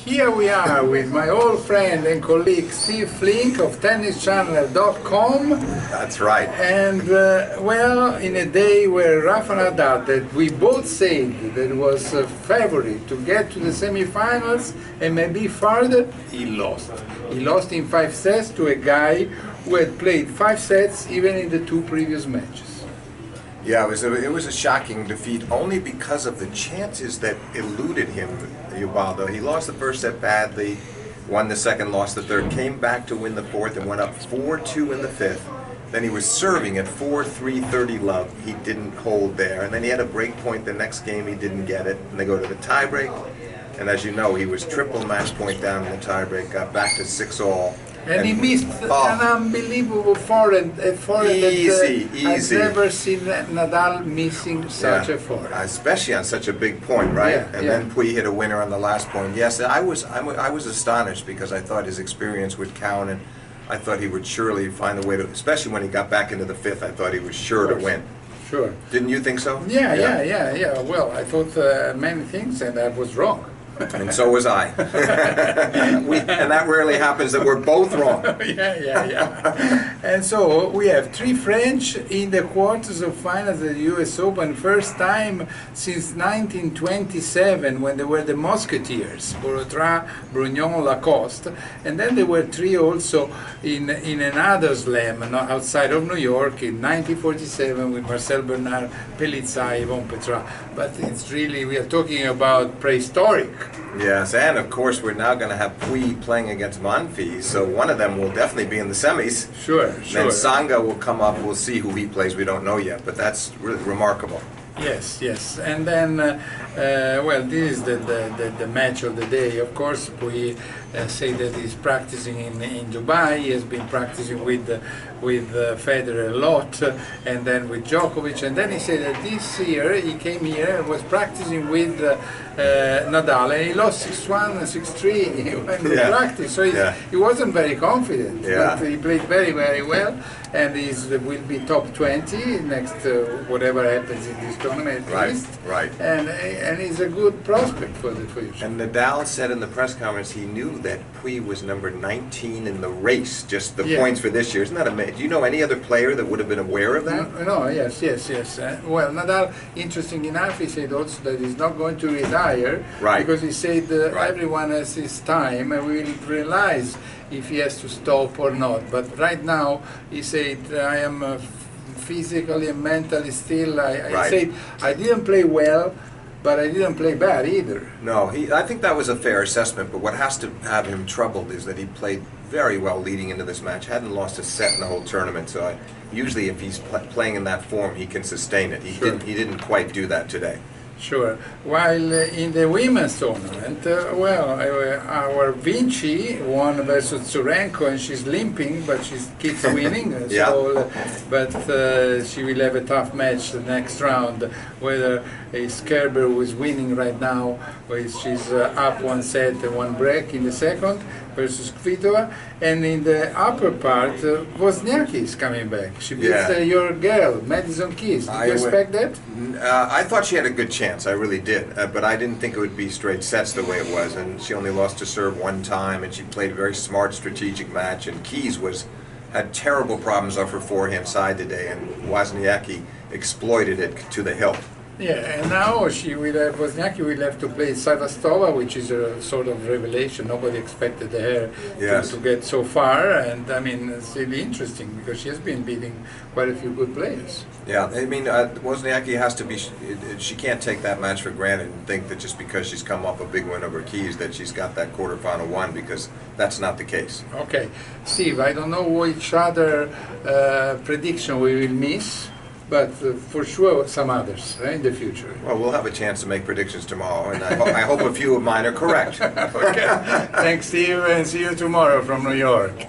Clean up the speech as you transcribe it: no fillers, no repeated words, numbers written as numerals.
Here we are with my old friend and colleague Steve Flink of tennischannel.com. That's right. And well, in a day where Rafa Nadal, that we both said that was a favorite to get to the semi-finals and maybe farther, he lost. He lost in 5 sets to a guy who had played 5 sets even in the 2 previous matches. Yeah, it was a shocking defeat only because of the chances that eluded him, Ubaldo. He lost the first set badly, won the second, lost the third, came back to win the fourth and went up 4-2 in the fifth. Then he was serving at 4-3, 30 love. He didn't hold there. And then he had a break point the next game, he didn't get it. And they go to the tiebreak. And as you know, he was triple match point down in the tiebreak, got back to 6-all. And he missed an unbelievable forehand, a forehand that I've never seen Nadal missing such a forehand. Especially on such a big point, right? Yeah, and then Puig hit a winner on the last point. Yes, I was astonished because I thought his experience would count, and I thought he would surely find a way to, especially when he got back into the fifth, I thought he was sure to win. Sure. Didn't you think so? Yeah. Well, I thought many things, and I was wrong. And so was I. And that rarely happens that we're both wrong. Yeah. And so we have 3 French in the quarters of finals at the US Open, first time since 1927 when they were the Musketeers, Borotra, Brugnon, Lacoste. And then there were 3 also in another slam outside of New York in 1947 with Marcel Bernard, Pellizzai, Yvon Petra. But it's really, we are talking about prehistoric. Yes, and of course we're now going to have Puig playing against Monfils, so one of them will definitely be in the semis. Sure. Then Sanga will come up, we'll see who he plays, we don't know yet, but that's really remarkable. Yes. And then, well, this is the match of the day. Of course, we say that he's practicing in Dubai. He has been practicing with Federer a lot, and then with Djokovic. And then he said that this year he came here and was practicing with Nadal, and he lost 6-1, 6-3 when he practiced. So he wasn't very confident, but he played very, very well, and he will be top 20 next whatever happens in this tournament at least. Right. And he's a good prospect for the future. And Nadal said in the press conference he knew that Puig was number 19 in the race, just the points for this year. Isn't that amazing? Do you know any other player that would have been aware of that? No, yes. Well, Nadal, interesting enough, he said also that he's not going to retire, because he said everyone has his time and will realize if he has to stop or not. But right now, he said, I am physically and mentally still, I said, I didn't play well, but I didn't play bad either. No, I think that was a fair assessment, but what has to have him troubled is that he played very well leading into this match, hadn't lost a set in the whole tournament, so usually if he's playing in that form, he can sustain it. He didn't quite do that today. Sure. While in the women's tournament, our Vinci won versus Tsurenko, and she's limping, but she keeps winning. But she will have a tough match the next round. Whether Kerber, who is winning right now, she's up 1 set and 1 break in the second, versus Kvitova, and in the upper part, Wozniacki is coming back. She beats your girl, Madison Keys. Did you expect that? I thought she had a good chance, I really did, but I didn't think it would be straight sets the way it was, and she only lost to serve 1 time, and she played a very smart strategic match, and Keys had terrible problems off her forehand side today, and Wozniacki exploited it to the hilt. Yeah, and now Wozniacki will have to play Savastova, which is a sort of revelation. Nobody expected her to get so far, and I mean, it's really interesting because she has been beating quite a few good players. Yeah, I mean, Wozniacki has to be, she can't take that match for granted and think that just because she's come off a big win over Keys that she's got that quarterfinal won, because that's not the case. Okay, Steve, I don't know which other prediction we will miss, but for sure some others in the future. Well, we'll have a chance to make predictions tomorrow, and I hope a few of mine are correct. Okay. Thanks, Steve, and see you tomorrow from New York.